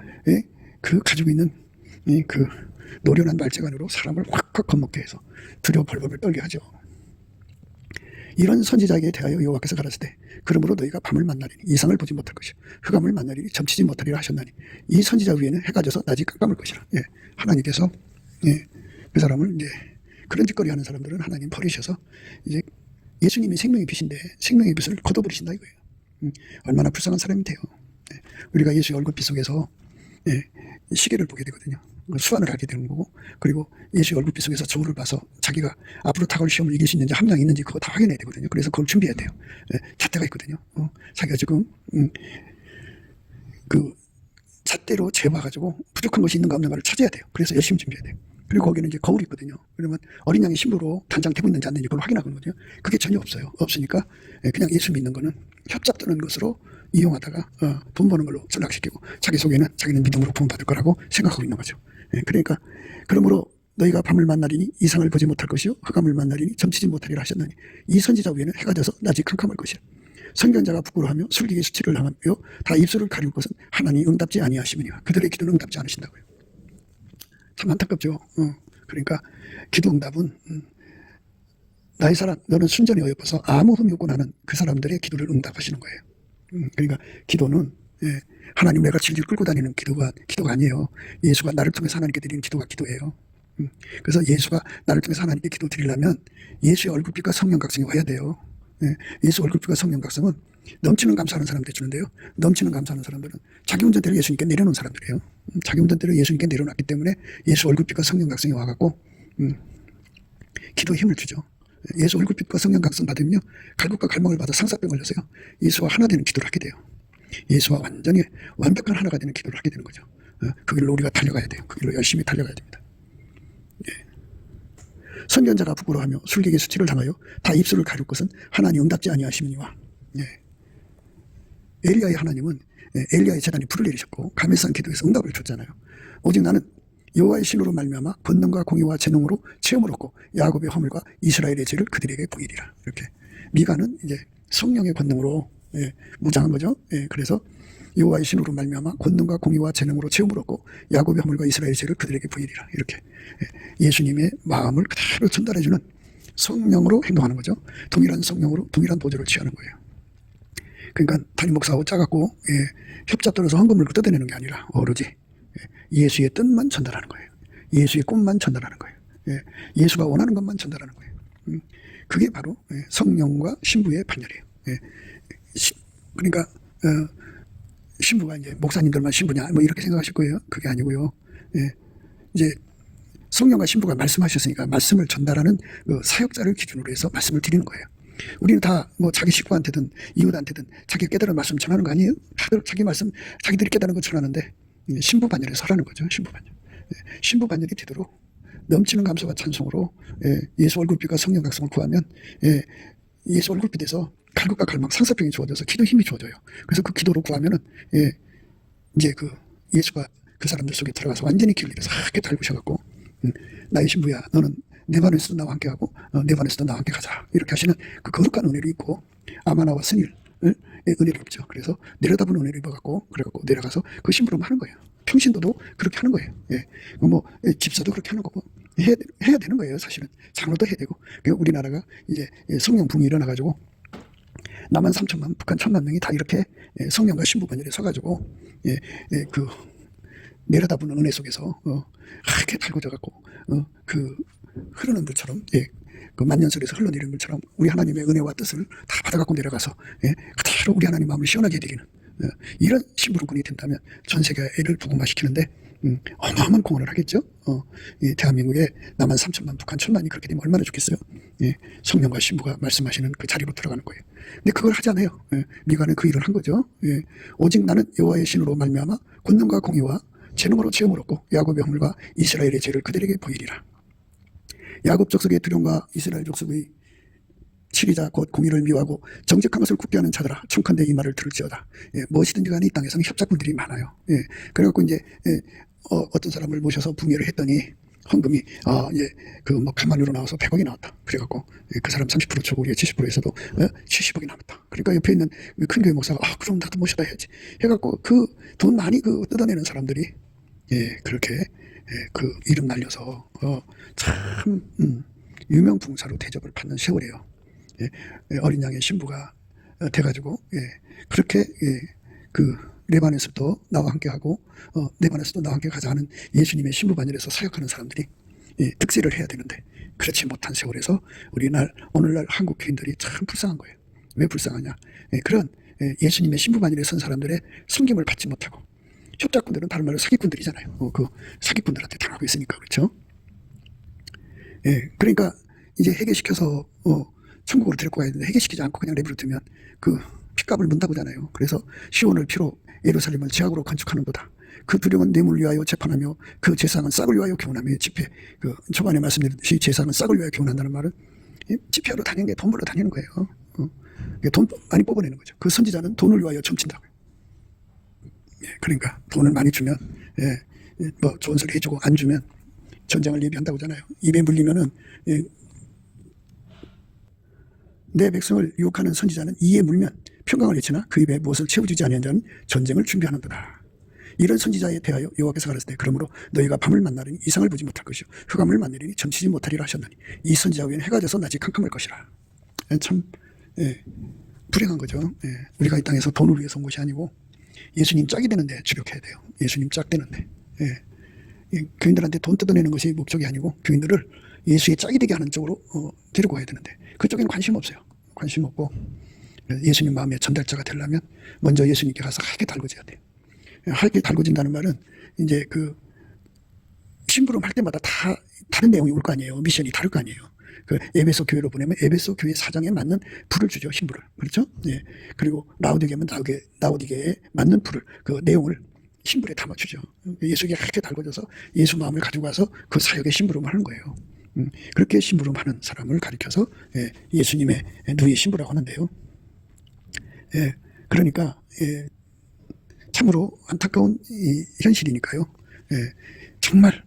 Speaker 1: 그 가지고 있는 그 노련한 말재간으로 사람을 확확 겁먹게 해서 두려워 벌벌 떨게 하죠. 이런 선지자에게 대하여 여호와께서 가라사대 그러므로 너희가 밤을 만나리니 이상을 보지 못할 것이요 흑암을 만나리니 점치지 못하리라 하셨나니 이 선지자 위에는 해가 져서 낮이 깜깜할 것이라. 하나님께서 그 사람을 이제 그런 짓거리 하는 사람들은 하나님 버리셔서 이제 예수님이 생명의 빛인데 생명의 빛을 걷어버리신다 이거예요. 얼마나 불쌍한 사람이 돼요. 우리가 예수의 얼굴빛 속에서 시계를 보게 되거든요. 수완을 하게 되는 거고 그리고 예수의 얼굴빛 속에서 저울을 봐서 자기가 앞으로 다가올 시험을 이길 수 있는지 함량이 있는지 그거 다 확인해야 되거든요. 그래서 그걸 준비해야 돼요. 잣대가 있거든요. 자기가 지금 그 잣대로 재봐가지고 부족한 것이 있는가 없는가를 찾아야 돼요. 그래서 열심히 준비해야 돼요. 그리고 거기는 이제 거울이 있거든요. 그러면 어린 양의 신부로 단장되고 있는지 안 되는지 그걸 확인하거든요. 그게 전혀 없어요. 없으니까 그냥 예수 믿는 거는 협잡되는 것으로 이용하다가 돈 버는 걸로 전락시키고 자기 속에는 자기는 믿음으로 구원받을 거라고 생각하고 있는 거죠. 그러니까 그러므로 너희가 밤을 만나리니 이상을 보지 못할 것이요 흑암을 만나리니 점치지 못하리라 하셨느니 이 선지자 위에는 해가 져서 낮이 캄캄할 것이라. 선견자가 부끄러워하며 술객의 수치를 당하며 다 입술을 가리울 것은 하나님이 응답지 아니하시느니와. 그들의 기도는 응답지 않으신다고요. 참 안타깝죠. 그러니까 기도 응답은 나의 사랑 너는 순전히 어여뻐서 아무 흠이 없고 나는 그 사람들의 기도를 응답하시는 거예요. 그러니까 기도는 하나님 내가 질질 끌고 다니는 기도가 아니에요. 예수가 나를 통해서 하나님께 드리는 기도가 기도예요. 그래서 예수가 나를 통해서 하나님께 기도 드리려면 예수의 얼굴빛과 성령 각성이 와야 돼요. 예수 얼굴빛과 성령 각성은 넘치는 감사하는 사람들 주는데요. 넘치는 감사하는 사람들은 자기 운전대로 예수님께 내려놓은 사람들이에요. 자기 운전대로 예수님께 내려놨기 때문에 예수 얼굴빛과 성령 각성이 와갖고 기도에 힘을 주죠. 예수 얼굴빛과 성령 각성 받으면요, 갈국과 갈망을 받아 상사병 걸려서요, 예수와 하나 되는 기도를 하게 돼요. 예수와 완전히 완벽한 하나가 되는 기도를 하게 되는 거죠. 그 길로 우리가 달려가야 돼요. 그 길로 열심히 달려가야 됩니다. 선견자가 부끄러워하며 술객의 수치를 당하여 다 입술을 가릴 것은 하나님 응답지 아니하시느니와. 엘리야의 하나님은 엘리야의 재단에 불을 내리셨고 가메산 기도에서 응답을 줬잖아요. 오직 나는 여호와의 신으로 말미암아 권능과 공의와 재능으로 체험을 얻고 야곱의 허물과 이스라엘의 죄를 그들에게 보이리라. 이렇게 미가는 이제 성령의 권능으로 무장한 거죠. 그래서 여호와의 신으로 말미암아 권능과 공의와 재능으로 체험을 얻고 야곱의 허물과 이스라엘의 죄를 그들에게 보이리라. 이렇게 예수님의 마음을 그대로 전달해주는 성령으로 행동하는 거죠. 동일한 성령으로 동일한 보조를 취하는 거예요. 그러니까 담임 목사하고 짜갖고 협잡 떨어서 헌금을 뜯어내는 게 아니라 오로지 예수의 뜻만 전달하는 거예요. 예수의 꿈만 전달하는 거예요. 예수가 원하는 것만 전달하는 거예요. 그게 바로 성령과 신부의 판결이에요. 그러니까 신부가 이제 목사님들만 신부냐 뭐 이렇게 생각하실 거예요. 그게 아니고요. 이제 성령과 신부가 말씀하셨으니까 말씀을 전달하는 그 사역자를 기준으로 해서 말씀을 드리는 거예요. 우리는 다 뭐 자기 식구한테든 이웃한테든 자기 깨달은 말씀 전하는 거 아니에요? 다들 자기 말씀 자기들이 깨달은 거 전하는데 신부 반열에 서라는 거죠. 신부 반열. 신부 반열이 되도록 넘치는 감사와 찬송으로 예수 얼굴빛과 성령 각성을 구하면 예수 얼굴빛에서 갈국과 갈망 상사병이 주어져서 기도 힘이 주어져요. 그래서 그 기도로 구하면은 이제 그 예수가 그 사람들 속에 들어가서 완전히 길을 잃어서 하게 달구셔갖고 나의 신부야 너는 내 반에서도 나와 함께하고 내 반에서도 나와 함께 가자 이렇게 하시는 그 거룩한 은혜를 입고 아마나와 스닐의 은혜를 입죠. 그래서 내려다보는 은혜를 입어갖고 그래갖고 내려가서 그 심부름 하는 거예요. 평신도도 그렇게 하는 거예요. 뭐 집사도 그렇게 하는 거고 해야 되는 거예요. 사실은 장로도 해야 되고. 우리나라가 이제 성령 붕이 일어나가지고 남한 3천만, 북한 1,000만 명이 다 이렇게 성령과 신부 반열에 서가지고 그 내려다보는 은혜 속에서 이렇게 달궈져갖고 그 흐르는 물처럼 그 만년설에서 흘러내리는 물처럼 우리 하나님의 은혜와 뜻을 다 받아갖고 내려가서 그대로 우리 하나님 마음을 시원하게 해드리는 이런 심부름꾼이 된다면 전 세계를 복음화시키는데 어마어마한 공헌을 하겠죠. 대한민국에 남한 3천만, 북한 1,000만이 그렇게 되면 얼마나 좋겠어요. 성령과 신부가 말씀하시는 그 자리로 들어가는 거예요. 근데 그걸 하지 않아요. 미가는 그 일을 한 거죠. 오직 나는 여호와의 신으로 말미암아 권능과 공의와 재능으로 체험을 얻고 야곱의 허물과 이스라엘의 죄를 그들에게 보이리라. 야곱 족속의 두려움과 이스라엘 족속의 치리자 곧 공의를 미워하고 정직한 것을 굳게 하는 자들아 청컨대 이 말을 들을지어다. 무엇이든지 간에 이 땅에서는 협작꾼들이 많아요. 그래갖고 이제 어떤 사람을 모셔서 붕괴를 했더니 헌금이 그 뭐 가만으로 나와서 100억이 나왔다. 그래갖고 그 사람 30% 주고 우리가 70%에서도 70억이 남았다. 그러니까 옆에 있는 큰 교회 목사가 그럼 나도 모셔다 해야지. 해갖고 그 돈 많이 그 뜯어내는 사람들이 그렇게 그 이름 날려서 참 유명풍사로 대접을 받는 세월이에요. 어린 양의 신부가 돼가지고 그렇게 그 레반에서도 나와 함께하고 레반에서도 나와 함께 가자 하는 예수님의 신부 반열에서 사역하는 사람들이 득세를 해야 되는데 그렇지 못한 세월에서 오늘날 한국 교인들이 참 불쌍한 거예요. 왜 불쌍하냐? 그런 예수님의 신부 반열에 선 사람들의 섬김을 받지 못하고 협작꾼들은 다른 말로 사기꾼들이잖아요. 그 사기꾼들한테 당하고 있으니까 그렇죠. 그러니까 이제 해결시켜서 천국으로 데리고 가야 되는데 해결시키지 않고 그냥 내버려 두면 그 핏값을 문다고잖아요. 그래서 시온을 피로 예루살렘을 제약으로 건축하는도다. 그 두려움은 뇌물을 위하여 재판하며 그 제사장은 싹을 위하여 교훈하며 집회 그 초반에 말씀드렸듯이 제사장은 싹을 위하여 교훈한다는 말은 집회하러 다니는 게 돈 벌러 다니는 거예요. 돈 많이 뽑아내는 거죠. 그 선지자는 돈을 위하여 점친다고요. 그러니까 돈을 많이 주면 뭐 좋은 소리 해주고 안 주면 전쟁을 예비한다고 하잖아요. 입에 물리면은 내 백성을 유혹하는 선지자는 이에 물면 평강을 외치나 그 입에 무엇을 채워주지 아니한 자는 전쟁을 준비하는도다. 이런 선지자에 대하여 여호와께서 가라사대 그러므로 너희가 밤을 만나리니 이상을 보지 못할 것이요 흑암을 만나리니 점치지 못하리라 하셨나니 이 선지자 위에는 해가 져서 낮이 캄캄할 것이라. 참 불행한 거죠. 우리가 이 땅에서 돈을 위해서 온 것이 아니고 예수님 짝이 되는데 주력해야 돼요. 예수님 짝 되는데 교인들한테 돈 뜯어내는 것이 목적이 아니고 교인들을 예수의 짝이 되게 하는 쪽으로 데리고 가야 되는데 그쪽에는 관심 없어요. 관심 없고 예수님 마음의 전달자가 되려면 먼저 예수님께 가서 하게 달궈져야 돼요. 하게 달궈진다는 말은 이제 그 심부름 할 때마다 다 다른 내용이 올 거 아니에요. 미션이 다를 거 아니에요. 그 에베소 교회로 보내면 에베소 교회 사장에 맞는 불을 주죠. 신부를. 그렇죠? 예. 그리고 라우디게면 라우디게에 맞는 불을 그 내용을 신불에 담아주죠. 예수에게 하게 달궈져서 예수 마음을 가지고 가서 그 사역에 심부름을 하는 거예요. 그렇게 심부름하는 사람을 가리켜서 예수님의 누이의 신부라고 하는데요. 그러니까 참으로 안타까운 이 현실이니까요. 정말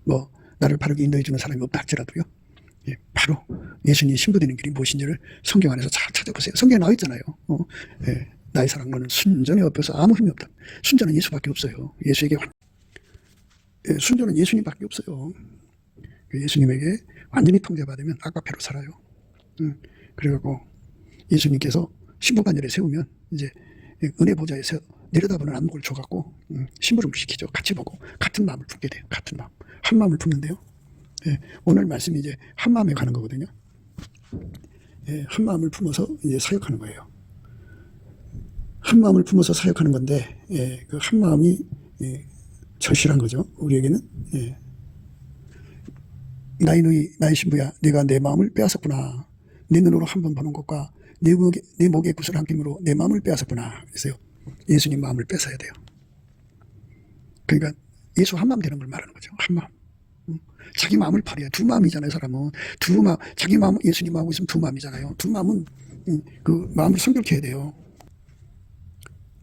Speaker 1: 뭐 나를 바르게 인도해 주는 사람이 없다 할지라도요. 바로 예수님 신부되는 길이 무엇인지를 성경 안에서 잘 찾아보세요. 성경에 나와 있잖아요. 나의 사랑 너는 순전히 엎여서 아무 힘이 없다. 순전은 예수밖에 없어요. 예수에게 순전은 예수님밖에 없어요. 예수님에게 완전히 통제받으면 아가페로 살아요. 그래갖고 예수님께서 신부관절에 세우면 이제 은혜 보좌에서 내려다보는 안목을 줘갖고 심부름을 시키죠. 같이 보고 같은 마음을 품게 돼요. 같은 마음, 한 마음을 품는데요. 오늘 말씀이 이제 한 마음에 가는 거거든요. 한 마음을 품어서 이제 사역하는 거예요. 한 마음을 품어서 사역하는 건데 그 한 마음이 절실한 거죠. 우리에게는 나의 누이 나의 신부야 내가 내 마음을 빼앗았구나. 내 눈으로 한 번 보는 것과 내 목에 구슬 한 낌으로 내 마음을 빼앗았구나. 그래서요. 예수님 마음을 뺏어야 돼요. 그러니까 예수 한 마음 되는 걸 말하는 거죠. 한 마음. 자기 마음을 버려야 두 마음이잖아요. 사람은 두 마음, 자기 마음 예수님 마음하고 있으면 두 마음이잖아요. 두 마음은 그 마음을 성결케 해야 돼요.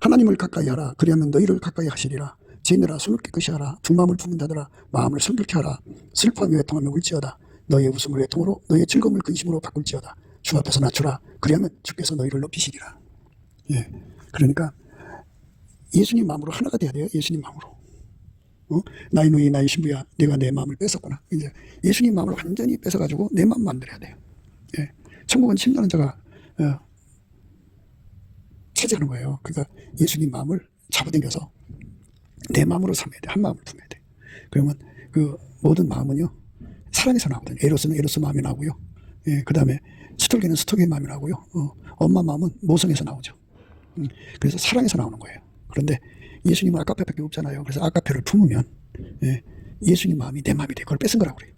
Speaker 1: 하나님을 가까이 하라. 그리하면 너희를 가까이 하시리라. 죄인들아 손을 깨끗이 하라. 두 마음을 품는 자들아 마음을 성결케 하라. 슬퍼하며 애통하며 울지어다. 너희의 웃음을 애통으로 너희의 즐거움을 근심으로 바꿀지어다. 주 앞에서 낮추라. 그리하면 주께서 너희를 높이시리라. 그러니까 예수님 마음으로 하나가 돼야 돼요. 예수님 마음으로. 나의 누이 나의 신부야 내가 내 마음을 뺏었구나. 이제 예수님 마음을 완전히 뺏어가지고 내 마음 만들어야 돼요. 천국은 침노하는 자가 차지하는 거예요. 그러니까 예수님 마음을 잡아당겨서 내 마음으로 삼아야 돼. 한 마음을 품어야 돼. 그러면 그 모든 마음은요 사랑에서 나오거든요. 에로스는 에로스 마음이 나오고요. 그 다음에 스톨게는 스톨게의 마음이 나오고요. 엄마 마음은 모성에서 나오죠. 그래서 사랑에서 나오는 거예요. 그런데 예수님은 아가페밖에 없잖아요. 그래서 아가페를 품으면 예수님 마음이 내 마음이 돼. 그걸 뺏은 거라고 그래요.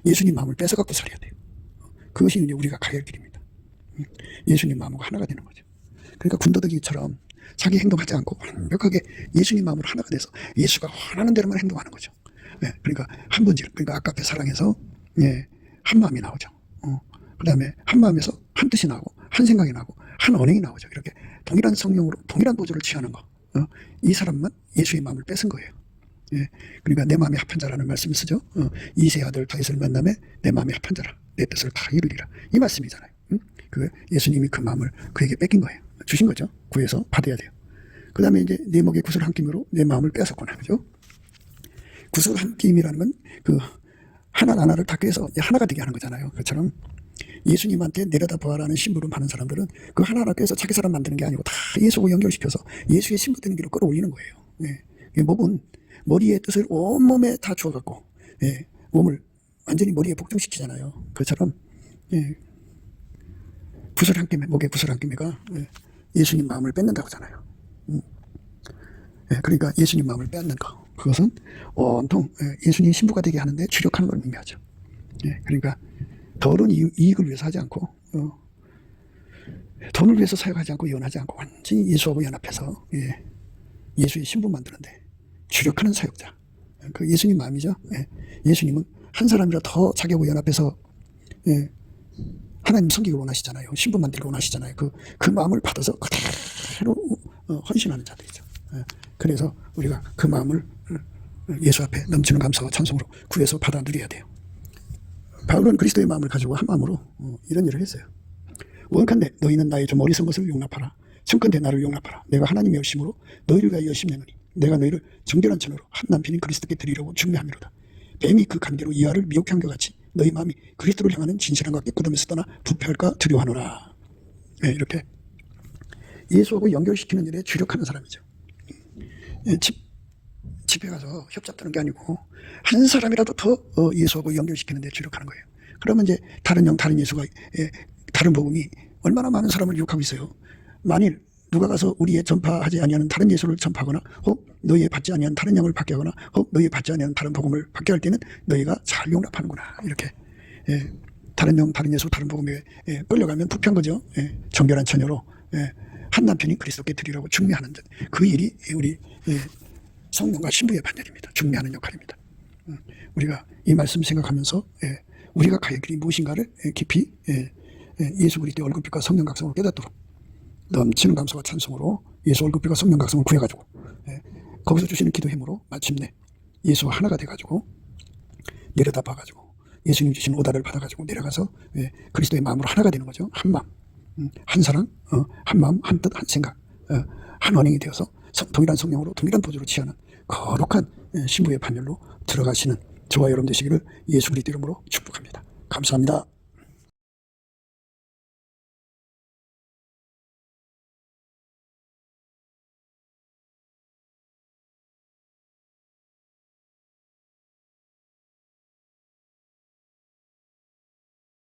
Speaker 1: 예수님 마음을 뺏어갖고 살아야 돼요. 그것이 이제 우리가 가야 할 길입니다. 예수님 마음과 하나가 되는 거죠. 그러니까 군더더기처럼 자기 행동하지 않고 완벽하게 예수님 마음으로 하나가 돼서 예수가 원하는 대로만 행동하는 거죠. 그러니까 한 번질, 그러니까 아가페 사랑에서 한 마음이 나오죠. 그 다음에 한 마음에서 한 뜻이 나오고 한 생각이 나오고 한 언행이 나오죠. 이렇게 동일한 성령으로 동일한 보조를 취하는 거. 이 사람만 예수의 마음을 뺏은 거예요. 그러니까 내 마음이 합한 자라는 말씀을 쓰죠. 이세 아들 다윗을 만남에 내 마음이 합한 자라 내 뜻을 다 이루리라. 이 말씀이잖아요. 그 예수님이 그 마음을 그에게 뺏긴 거예요. 주신 거죠. 구해서 받아야 돼요. 그 다음에 이제 내 목에 구슬 한 낌으로 내 마음을 뺏었구나. 그죠? 구슬 한 낌이라는 건 그 하나를 다 꿰서 하나가 되게 하는 거잖아요. 그처럼 예수님한테 내려다 보아라는 심부름 하는 사람들은 그 하나를 꿰서 자기 사람 만드는 게 아니고 다 예수하고 연결시켜서 예수의 신부되는 길로 끌어올리는 거예요. 몸은 머리의 뜻을 온몸에 다 주어갖고 몸을 완전히 머리에 복종시키잖아요. 그처럼 구슬 한 낌에 목에 구슬 한 낌에가 예수님 마음을 뺏는다고 하잖아요. 그러니까 예수님 마음을 뺏는 거 그것은 온통 예수님 신부가 되게 하는데 주력하는 걸 의미하죠. 그러니까 더러운 이익을 위해서 하지 않고 돈을 위해서 사역하지 않고 연하지 않고 완전히 예수하고 연합해서 예수의 신부 만드는데 주력하는 사역자. 그 예수님 마음이죠. 예수님은 한 사람이라 더 자기하고 연합해서 하나님 섬기기를 원하시잖아요. 신부 만들기를 원하시잖아요. 그 마음을 받아서 그대로 헌신하는 자들이죠. 그래서 우리가 그 마음을 예수 앞에 넘치는 감사와 찬송으로 구해서 받아 누려야 돼요. 바울은 그리스도의 마음을 가지고 한 마음으로 이런 일을 했어요. 원컨대 너희는 나의 좀 어리석은 것을 용납하라. 청컨대 나를 용납하라. 내가 하나님의 열심으로 너희를 위하여 열심내노니 내가 너희를 정결한 천으로 한 남편인 그리스도께 드리려고 중매함이로다. 뱀이 그 관계로 이하를 미혹한 것 같이 너희 마음이 그리스도를 향하는 진실함과 깨끗함에서 떠나 부패할까 두려워하노라. 네, 이렇게 예수하고 연결시키는 일에 주력하는 사람이죠. 집회 가서 협잡하는 게 아니고 한 사람이라도 더 예수하고 연결시키는 데 주력하는 거예요. 그러면 이제 다른 영, 다른 예수가, 다른 복음이 얼마나 많은 사람을 유혹하고 있어요. 만일 누가 가서 우리의 전파하지 아니하는 다른 예수를 전파하거나 너희의 받지 아니한 다른 영을 받게 하거나 너희의 받지 아니한 다른 복음을 받게 할 때는 너희가 잘 용납하는구나. 이렇게 다른 영, 다른 예수, 다른 복음에 끌려가면 부패한 거죠. 정결한 처녀로 한 남편이 그리스도께 드리라고 중매하는 그 일이 우리 성령과 신부의 반열입니다. 중매하는 역할입니다. 우리가 이 말씀 생각하면서 우리가 가야 할 길이 무엇인가를 깊이 예수 그리스도의 얼굴빛과 성령 각성으로 깨닫도록 넘치는 감사와 찬송으로 예수 얼굴빛과 성령 각성을 구해가지고 거기서 주시는 기도 힘으로 마침내 예수와 하나가 돼가지고 내려다 봐가지고 예수님 주신 오다를 받아가지고 내려가서 그리스도의 마음으로 하나가 되는 거죠. 한 마음, 한 사랑, 한 마음, 한 뜻, 한 생각, 한 언행이 되어서 동일한 성령으로 동일한 보조로 취하는 거룩한 신부의 반열로 들어가시는 저와 여러분 되시기를 예수 그리스도 이름으로 축복합니다. 감사합니다.